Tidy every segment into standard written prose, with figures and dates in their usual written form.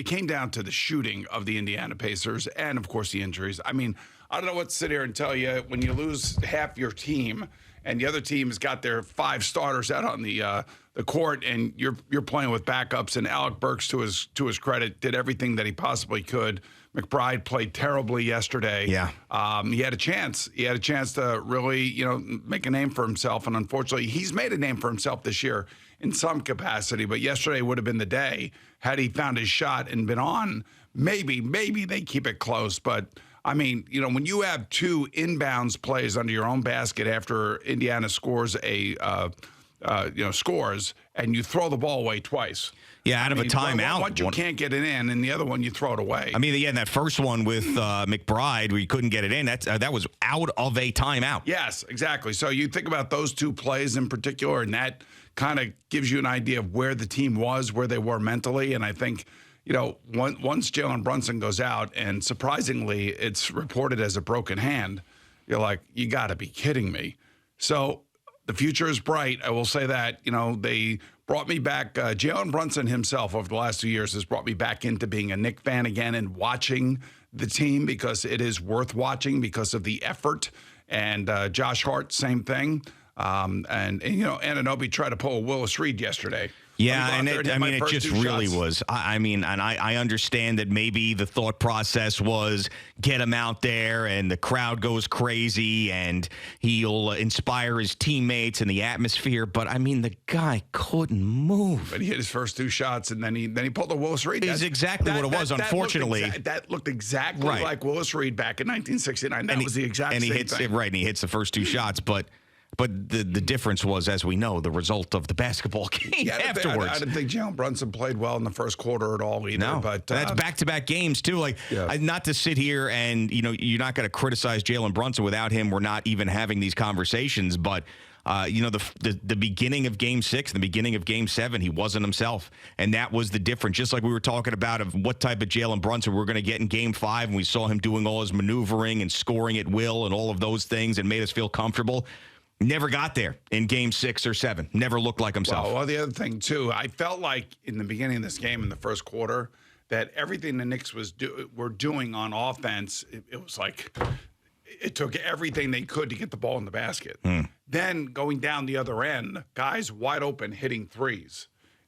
came down to the shooting of the Indiana Pacers and, of course, the injuries. I mean, I don't know what to sit here and tell you when you lose half your team and the other team has got their 5 starters out on the court, and you're playing with backups. And Alec Burks, to his credit, did everything that he possibly could. McBride played terribly yesterday. Yeah. He had a chance. He had a chance to really, make a name for himself. And unfortunately, he's made a name for himself this year in some capacity. But yesterday would have been the day had he found his shot and been on. Maybe they keep it close. But I mean, when you have 2 inbounds plays under your own basket after Indiana scores scores, and you throw the ball away twice. Yeah, out of a timeout. One you can't get it in, and the other one you throw it away. I mean, in that first one with McBride where you couldn't get it in, that was out of a timeout. Yes, exactly. So you think about those 2 plays in particular, and that kind of gives you an idea of where the team was, where they were mentally. And I think, once Jalen Brunson goes out, and surprisingly, it's reported as a broken hand, you're like, you got to be kidding me. So the future is bright. I will say that. They brought me back. Jalen Brunson himself over the last 2 years has brought me back into being a Knicks fan again and watching the team, because it is worth watching because of the effort. And Josh Hart, same thing. And Anunoby tried to pull a Willis Reed yesterday. Yeah, and it just really was. I understand that maybe the thought process was get him out there and the crowd goes crazy and he'll inspire his teammates and the atmosphere. But, the guy couldn't move. But he hit his first 2 shots, and then he pulled a Willis Reed. That's exactly what it was, unfortunately. That looked exactly like Willis Reed back in 1969. That was the exact same thing. Right, and he hits the first 2 shots, But the difference was, as we know, the result of the basketball game afterwards. I didn't think Jalen Brunson played well in the first quarter at all either. No, but that's back-to-back games, too. Not to sit here and, you're not going to criticize Jalen Brunson. Without him, we're not even having these conversations. But, the beginning of Game 6, the beginning of Game 7, he wasn't himself. And that was the difference. Just like we were talking about of what type of Jalen Brunson we're going to get in Game 5, and we saw him doing all his maneuvering and scoring at will and all of those things and made us feel comfortable. Never got there in Game 6 or 7. Never looked like himself. Well, the other thing, too, I felt like in the beginning of this game, in the first quarter, that everything the Knicks were doing on offense, it was like it took everything they could to get the ball in the basket. Then going down the other end, guys wide open hitting threes.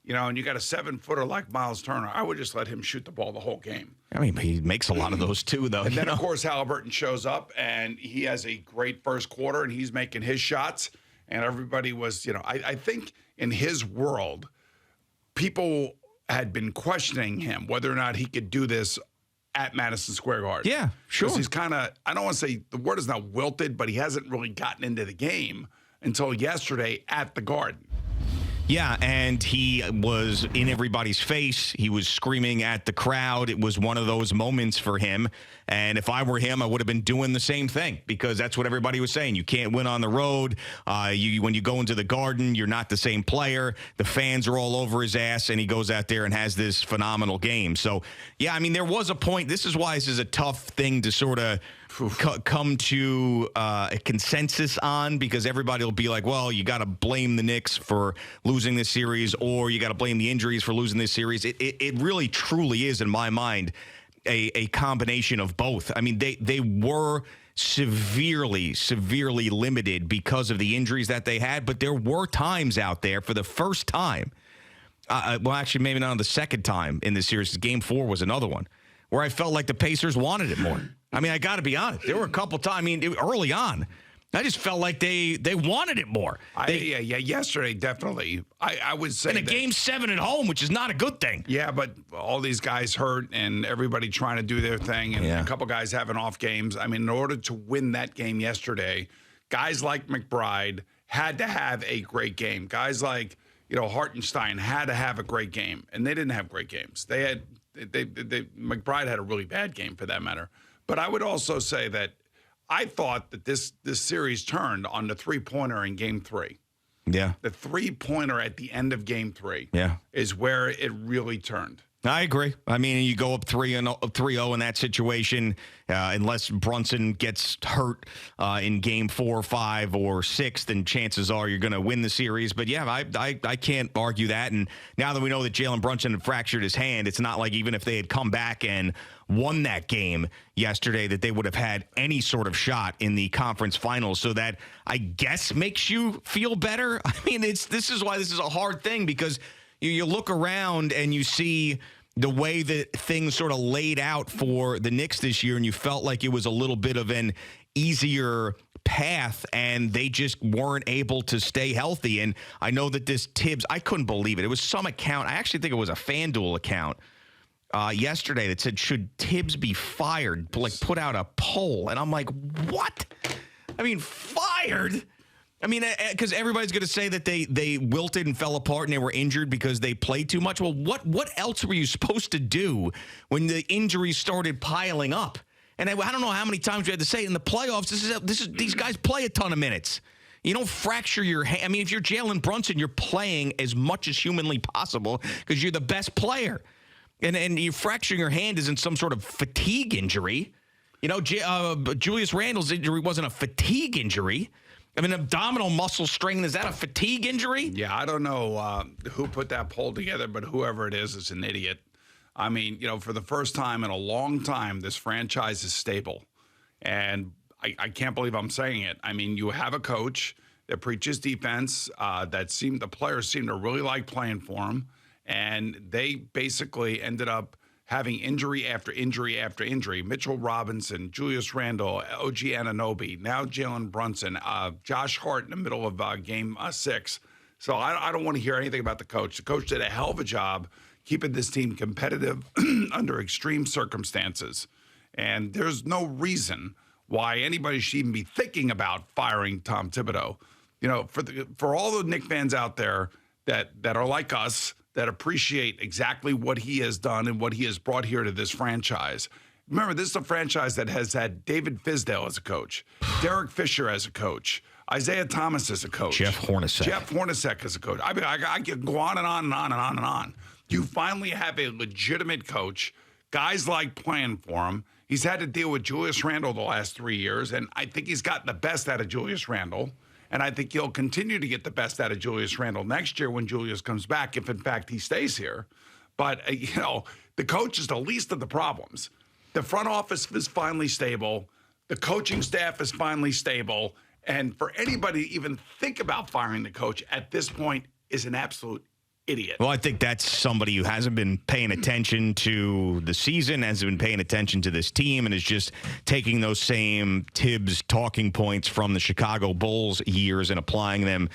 And you got a 7-footer like Miles Turner. I would just let him shoot the ball the whole game. He makes a lot of those too, though. And then, of course, Halliburton shows up, and he has a great first quarter, and he's making his shots. And everybody was, I think in his world, people had been questioning him whether or not he could do this at Madison Square Garden. Yeah, sure. Because he's kind of, I don't want to say the word is not wilted, but he hasn't really gotten into the game until yesterday at the Garden. Yeah, and he was in everybody's face. He was screaming at the crowd. It was one of those moments for him. And if I were him, I would have been doing the same thing, because that's what everybody was saying. You can't win on the road. When you go into the Garden, you're not the same player. The fans are all over his ass, and he goes out there and has this phenomenal game. So, yeah, there was a point. This is why this is a tough thing to sort of come to a consensus on, because everybody will be like, well, you got to blame the Knicks for losing this series, or you got to blame the injuries for losing this series. It really truly is, in my mind, a combination of both. They were severely limited because of the injuries that they had, but there were times out there for the first time, actually maybe not the second time in this series, Game 4 was another one, where I felt like the Pacers wanted it more. I got to be honest. There were a couple times, early on, I just felt like they wanted it more. Yesterday, definitely. I would say in Game 7 at home, which is not a good thing. Yeah, but all these guys hurt and everybody trying to do their thing, and a couple guys having off games. In order to win that game yesterday, guys like McBride had to have a great game. Guys like, Hartenstein had to have a great game, and they didn't have great games. McBride had a really bad game for that matter. But I would also say that I thought that this series turned on the three-pointer in Game 3. Yeah. The three-pointer at the end of Game 3 is where it really turned. I agree. I mean, you go up 3-0 in that situation, unless Brunson gets hurt in game 4, 5, or 6, then chances are you're going to win the series. But yeah, I can't argue that. And now that we know that Jalen Brunson had fractured his hand, it's not like even if they had come back and won that game yesterday that they would have had any sort of shot in the conference finals. So that, I guess, makes you feel better. I mean, this is why this is a hard thing, because you look around and you see the way that things sort of laid out for the Knicks this year, and you felt like it was a little bit of an easier path, and they just weren't able to stay healthy. And I know that this Tibbs, I couldn't believe it. It was some account, I actually think it was a FanDuel account yesterday that said, should Tibbs be fired? Like, put out a poll. And I'm like, what? I mean, fired? I mean, because everybody's going to say that they wilted and fell apart and they were injured because they played too much. Well, what else were you supposed to do when the injuries started piling up? And I don't know how many times we had to say it in the playoffs. These guys play a ton of minutes. You don't fracture your hand. I mean, if you're Jalen Brunson, you're playing as much as humanly possible because you're the best player. And you fracturing your hand isn't some sort of fatigue injury. You know, Julius Randle's injury wasn't a fatigue injury. I mean, abdominal muscle strain, is that a fatigue injury? Yeah, I don't know who put that poll together, but whoever it is an idiot. I mean, you know, for the first time in a long time, this franchise is stable. And I can't believe I'm saying it. I mean, you have a coach that preaches defense, the players seem to really like playing for him. And they basically ended up having injury after injury after injury. Mitchell Robinson, Julius Randle, OG Anunoby, now Jalen Brunson, Josh Hart in the middle of game 6. So I don't want to hear anything about the coach. The coach did a hell of a job keeping this team competitive under extreme circumstances. And there's no reason why anybody should even be thinking about firing Tom Thibodeau. You know, for all the Knicks fans out there that are like us, that appreciate exactly what he has done and what he has brought here to this franchise. Remember, this is a franchise that has had David Fizdale as a coach, Derek Fisher as a coach, Isaiah Thomas as a coach, Jeff Hornacek as a coach. I mean, I can go on and on and on and on and on. You finally have a legitimate coach. Guys like playing for him. He's had to deal with Julius Randle the last 3 years, and I think he's gotten the best out of Julius Randle. And I think he'll continue to get the best out of Julius Randle next year when Julius comes back, if in fact he stays here. But, you know, the coach is the least of the problems. The front office is finally stable. The coaching staff is finally stable. And for anybody to even think about firing the coach at this point is an absolute idiot. Well, I think that's somebody who hasn't been paying attention to the season, hasn't been paying attention to this team, and is just taking those same Tibbs talking points from the Chicago Bulls years and applying them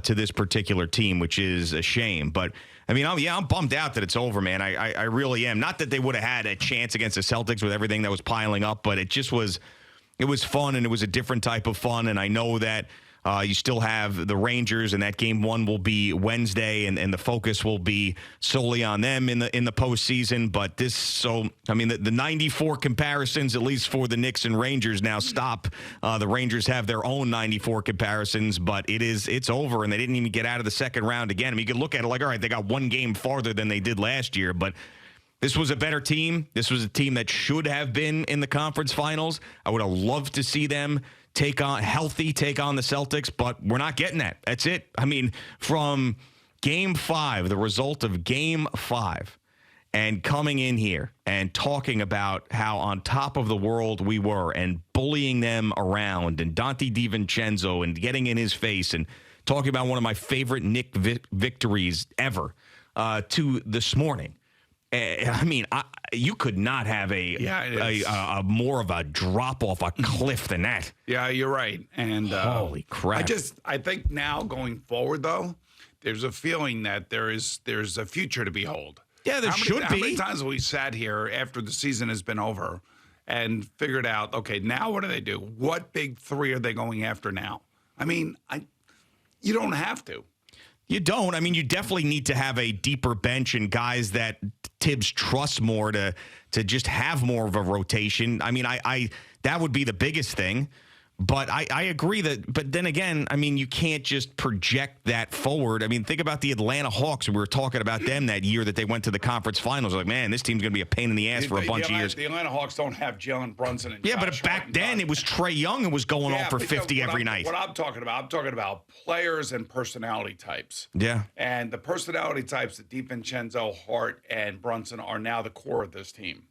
to this particular team, which is a shame. But I mean, I'm bummed out that it's over, man. I really am. Not that they would have had a chance against the Celtics with everything that was piling up, but it was fun, and it was a different type of fun. And I know that you still have the Rangers, and that game 1 will be Wednesday, and the focus will be solely on them in the postseason. But the 94 comparisons, at least for the Knicks and Rangers, now stop. The Rangers have their own 94 comparisons, but it's over, and they didn't even get out of the second round again. I mean, you could look at it like, all right, they got one game farther than they did last year, but this was a better team. This was a team that should have been in the conference finals. I would have loved to see them take on the Celtics, but we're not getting that. That's it. I mean, from game 5, the result of game 5, and coming in here and talking about how on top of the world we were and bullying them around and Dante DiVincenzo and getting in his face and talking about one of my favorite Knick victories ever to this morning. I mean, you could not have a more of a drop off a cliff than that. Yeah, you're right. And holy crap! I think now going forward, though, there's a feeling that there's a future to behold. Yeah, there should be. How many times have we sat here after the season has been over and figured out, okay, now what do they do? What big 3 are they going after now? I mean, you don't have to. You don't. I mean, you definitely need to have a deeper bench and guys that Tibbs trusts more to just have more of a rotation. I mean, I that would be the biggest thing. But I agree that, but then again, I mean, you can't just project that forward. I mean, think about the Atlanta Hawks. We were talking about them that year that they went to the conference finals. Like, man, this team's going to be a pain in the ass for a bunch of years. The Atlanta Hawks don't have Jalen Brunson and Yeah, Josh but back Hart then it was Trae Young who was going off for 50 every night. What I'm talking about players and personality types. Yeah. And the personality types that DiVincenzo, Hart, and Brunson are now the core of this team.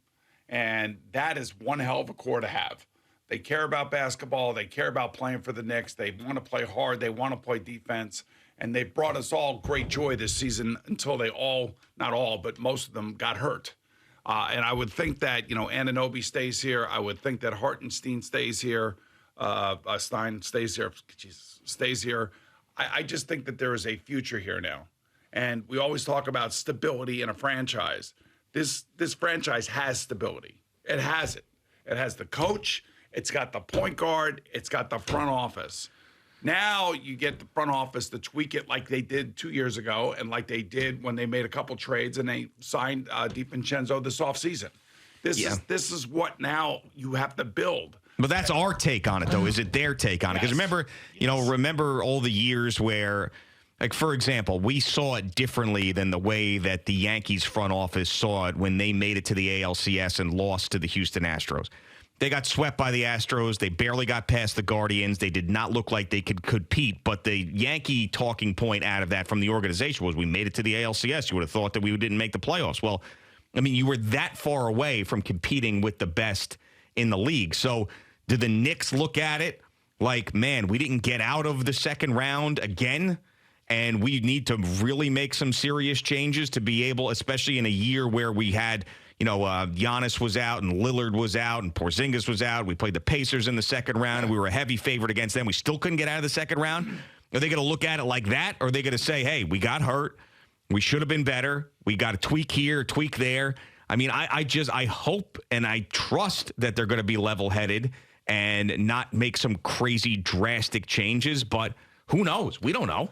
And that is one hell of a core to have. They care about basketball. They care about playing for the Knicks. They want to play hard. They want to play defense. And they brought us all great joy this season until they all, not all, but most of them got hurt. And I would think that, Anunoby stays here. I would think that Hartenstein stays here. Stein stays here. Jesus, stays here. I just think that there is a future here now. And we always talk about stability in a franchise. This franchise has stability. It has it. It has the coach. It's got the point guard. It's got the front office. Now you get the front office to tweak it like they did 2 years ago and like they did when they made a couple trades and they signed DiVincenzo this offseason. This is what now you have to build. But that's our take on it, though. Is it their take on it? Because remember all the years where, like, for example, we saw it differently than the way that the Yankees front office saw it when they made it to the ALCS and lost to the Houston Astros. They got swept by the Astros. They barely got past the Guardians. They did not look like they could compete. But the Yankee talking point out of that from the organization was we made it to the ALCS. You would have thought that we didn't make the playoffs. Well, I mean, you were that far away from competing with the best in the league. So do the Knicks look at it like, man, we didn't get out of the second round again, and we need to really make some serious changes to be able, especially in a year where we had – Giannis was out and Lillard was out and Porzingis was out. We played the Pacers in the second round and we were a heavy favorite against them. We still couldn't get out of the second round. Are they going to look at it like that? Or are they going to say, hey, we got hurt. We should have been better. We got a tweak here, tweak there. I mean, I hope and I trust that they're going to be level-headed and not make some crazy drastic changes. But who knows? We don't know.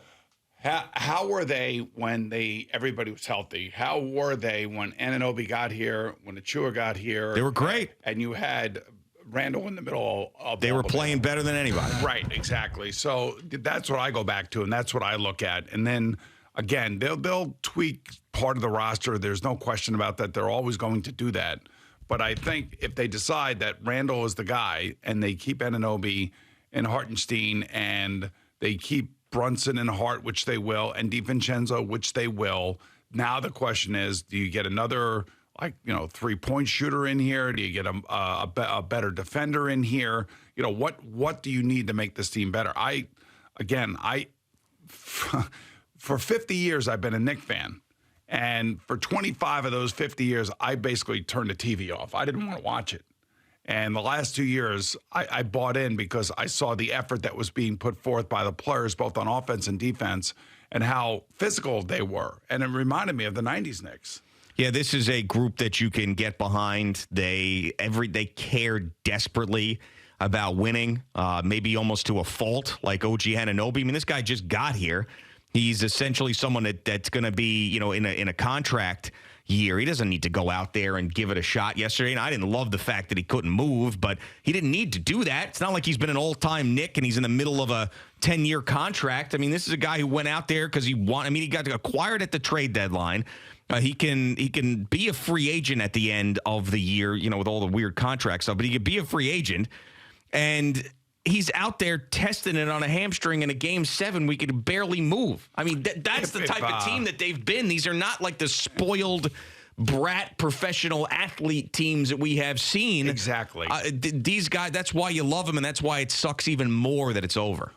How were they when everybody was healthy? How were they when Anunoby got here, when Achua got here? They were great. And you had Randall in the middle of They were playing better than anybody. Right, exactly. So that's what I go back to, and that's what I look at. And then, again, they'll tweak part of the roster. There's no question about that. They're always going to do that. But I think if they decide that Randall is the guy and they keep Anunoby and Hartenstein and they keep Brunson and Hart, which they will, and DiVincenzo, which they will. Now the question is, do you get another, three-point shooter in here? Do you get a better defender in here? What do you need to make this team better? For 50 years, I've been a Knicks fan. And for 25 of those 50 years, I basically turned the TV off. I didn't want to watch it. And the last 2 years, I bought in because I saw the effort that was being put forth by the players, both on offense and defense, and how physical they were. And it reminded me of the 90s Knicks. Yeah, this is a group that you can get behind. They care desperately about winning, maybe almost to a fault, like OG Anunoby. I mean, this guy just got here. He's essentially someone that's going to be, in a contract year. He doesn't need to go out there and give it a shot yesterday. And I didn't love the fact that he couldn't move, but he didn't need to do that. It's not like he's been an all-time Knick and he's in the middle of a 10-year contract. I mean, this is a guy who went out there because he got acquired at the trade deadline. He can be a free agent at the end of the year, with all the weird contract stuff, but he could be a free agent. And he's out there testing it on a hamstring in a Game 7. We could barely move. I mean, that's the type of team that they've been. These are not like the spoiled brat professional athlete teams that we have seen. Exactly. These guys, that's why you love them, and that's why it sucks even more that it's over.